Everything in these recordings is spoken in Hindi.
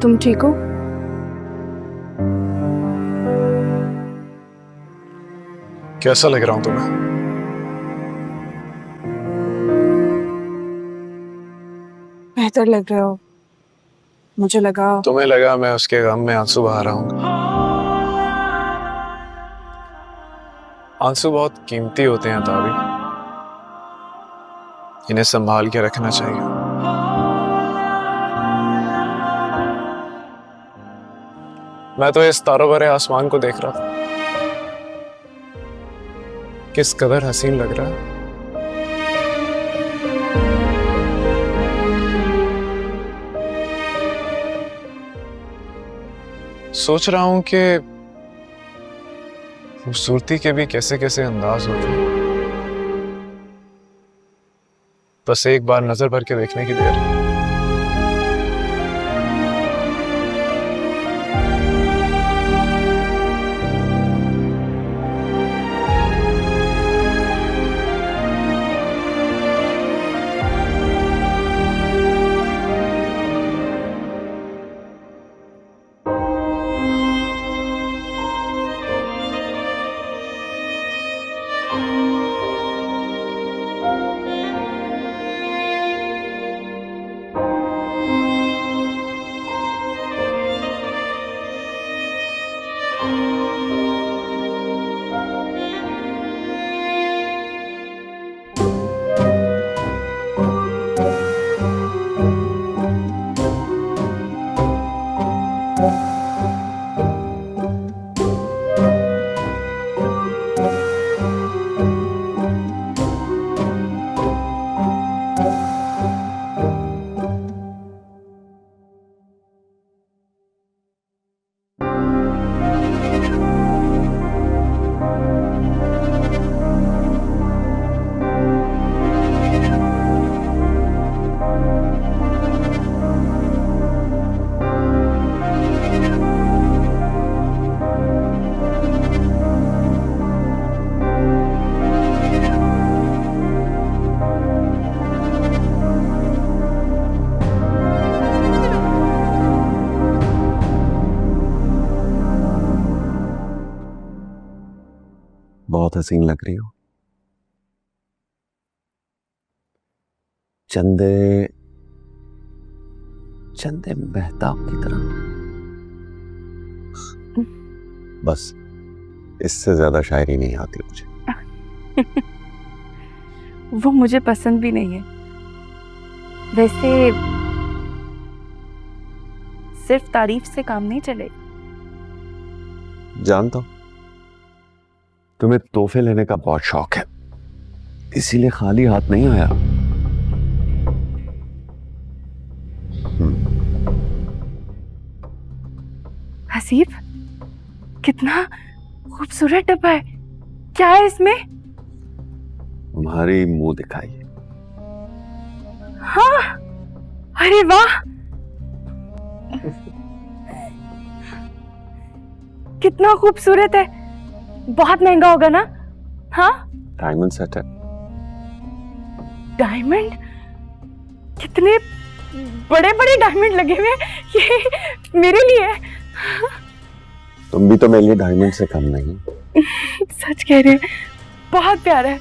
तुम ठीक हो? कैसा लग रहा हूं तुम्हें? बेहतर लग रहे हो। मुझे लगा तुम्हें लगा मैं उसके गम में आंसू बहा रहा हूं। आंसू बहुत कीमती होते हैं ताबी, इन्हें संभाल के रखना चाहिए। मैं तो इस तारों भरे आसमान को देख रहा था, किस कदर हसीन लग रहा है। सोच रहा हूं कि खूबसूरती के भी कैसे कैसे अंदाज होते हैं। बस एक बार नजर भर के देखने की देर है। बहुत हसीन लग रही हो। चंदे चंदे मेहताब की तरह। बस इससे ज्यादा शायरी नहीं आती मुझे। वो मुझे पसंद भी नहीं है। वैसे सिर्फ तारीफ से काम नहीं चलेगा। जानता हूं तुम्हें तोहफे लेने का बहुत शौक है, इसीलिए खाली हाथ नहीं आया। हसीब, कितना खूबसूरत डब्बा है। क्या है इसमें? तुम्हारी मुंह दिखाई। हाँ, अरे वाह, कितना खूबसूरत है। बहुत महंगा होगा ना? हाँ, डायमंड सेट है। डायमंड? कितने बड़े बड़े डायमंड लगे हुए हैं। ये मेरे लिए है। तुम भी तो मेरे लिए डायमंड से कम नहीं। सच कह रहे हैं, बहुत प्यारा है,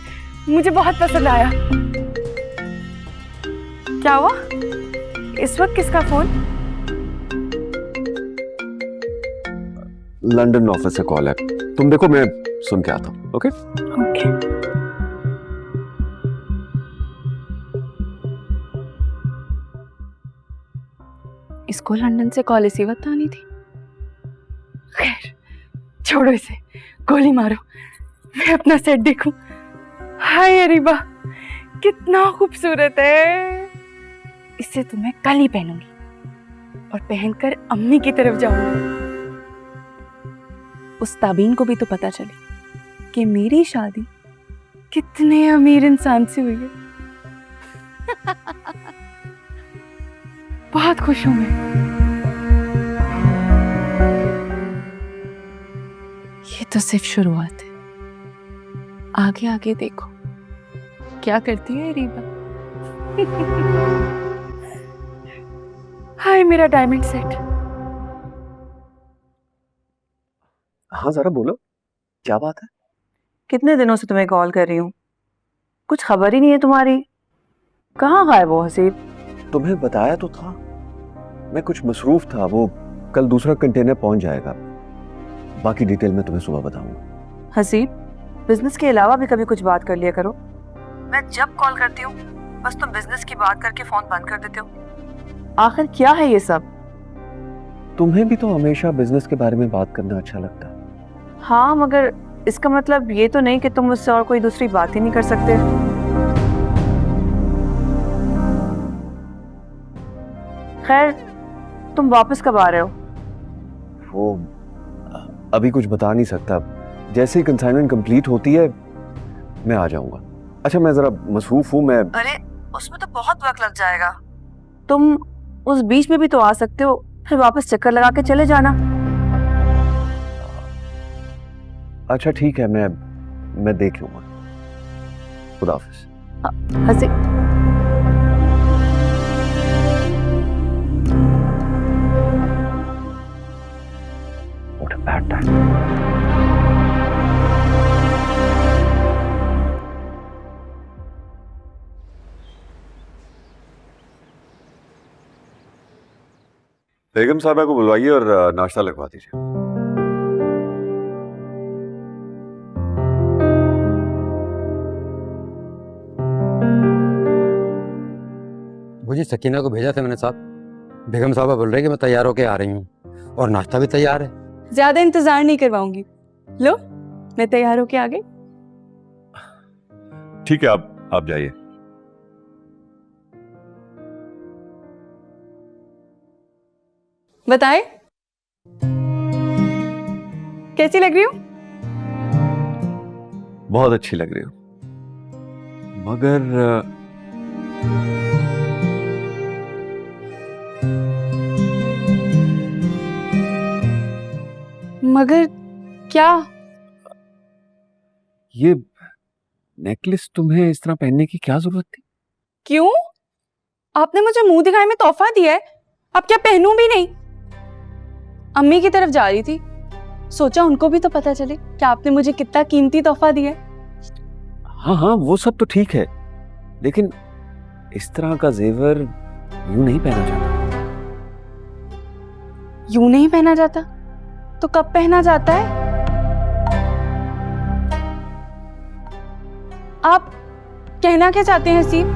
मुझे बहुत पसंद आया। क्या हुआ? इस वक्त किसका फोन? लंदन ऑफिस से कॉल है, तुम देखो, मैं सुन के आता हूं। Okay okay. इसको लंदन से कॉल इसी वक्त आनी थी। खैर, छोड़ो इसे, गोली मारो, मैं अपना सेट देखूं। हाय अरीबा, कितना खूबसूरत है। इसे तो मैं कल ही पहनूंगी और पहनकर अम्मी की तरफ जाऊंगी। उस ताबीन को भी तो पता चले कि मेरी शादी कितने अमीर इंसान से हुई है। बहुत खुश हूं मैं। ये तो सिर्फ शुरुआत है, आगे आगे देखो क्या करती है रीबा। हाय मेरा डायमंड सेट, हाँ जरा बोलो, क्या बात है? कितने दिनों से तुम्हें कॉल कर रही हूँ, कुछ खबर ही नहीं है तुम्हारी। कहाँ गायब वो हसीब? तुम्हें बताया तो था, मैं कुछ मसरूफ था। वो कल दूसरा कंटेनर पहुंच जाएगा, बाकी डिटेल मैं तुम्हें सुबह बताऊंगा। हसीब, बिजनेस के अलावा भी कभी कुछ बात कर लिया करो। मैं जब कॉल करती हूँ बस तुम बिजनेस की बात करके फोन बंद कर देते हो। आखिर क्या है ये सब? तुम्हें भी तो हमेशा बिजनेस के बारे में बात करना अच्छा लगता है। हाँ, मगर इसका मतलब ये तो नहीं कि तुम मुझसे और कोई दूसरी बात ही नहीं कर सकते। खैर, तुम वापस कब आ रहे हो? वो अभी कुछ बता नहीं सकता, जैसे ही कंसाइनमेंट कंप्लीट होती है मैं आ जाऊंगा। अच्छा, मैं जरा मसरूफ हूँ। मैं अरे उसमें तो बहुत वक्त लग जाएगा। तुम उस बीच में भी तो आ सकते हो, फिर वापस चक्कर लगा के चले जाना। अच्छा ठीक है, मैं देख लूंगा। खुदा हाफिज। हसी, What a bad time. बेगम साहबा को बुलवाइए और नाश्ता लगवा दीजिए। मुझे सकीना को भेजा था मैंने साहब। बेगम साहबा बोल रहे कि मैं तैयार होके आ रही हूँ और नाश्ता भी तैयार है। ज्यादा इंतजार नहीं करवाऊंगी। लो, मैं तैयार होके आ गई। ठीक है, आप जाइए। बताए कैसी लग रही हूँ? बहुत अच्छी लग रही हो, मगर मगर क्या? ये नेकलेस तुम्हें इस तरह पहनने की क्या जरूरत थी? क्यों? आपने मुझे मुंह दिखाए में तोहफा दिया है, अब क्या पहनूं भी नहीं? अम्मी की तरफ जा रही थी, सोचा उनको भी तो पता चले कि आपने मुझे कितना कीमती तोहफा दिया है। हाँ हाँ, वो सब तो ठीक है, लेकिन इस तरह का जेवर यूं नहीं पहना जाता। यूं नहीं पहना जाता तो कब पहना जाता है? आप कहना क्या चाहते हैं हसीब?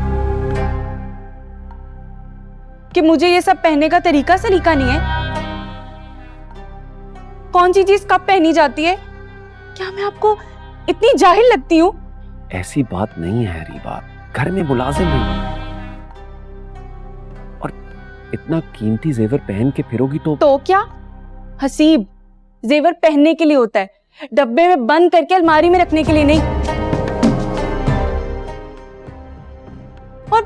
कि मुझे ये सब पहनने का तरीका सलीका नहीं है? कौन सी चीज कब पहनी जाती है? क्या मैं आपको इतनी जाहिल लगती हूँ? ऐसी बात नहीं है रीबा, घर में मुलाजिम नहीं, और इतना कीमती जेवर पहन के फिरोगी तो क्या हसीब, जेवर पहनने के लिए होता है, डब्बे में बंद करके अलमारी में रखने के लिए नहीं। और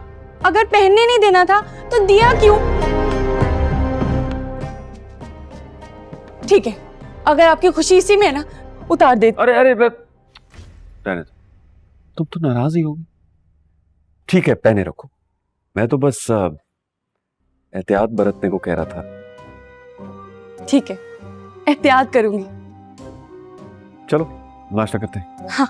अगर पहनने नहीं देना था तो दिया क्यों? ठीक है, अगर आपकी खुशी इसी में है ना, उतार दे। अरे अरे रहने दो, तुम तो नाराज ही होगी। ठीक है, पहने रखो, मैं तो बस एहतियात बरतने को कह रहा था। ठीक है, एहतियात करूंगी। चलो नाश्ता करते हैं। हाँ।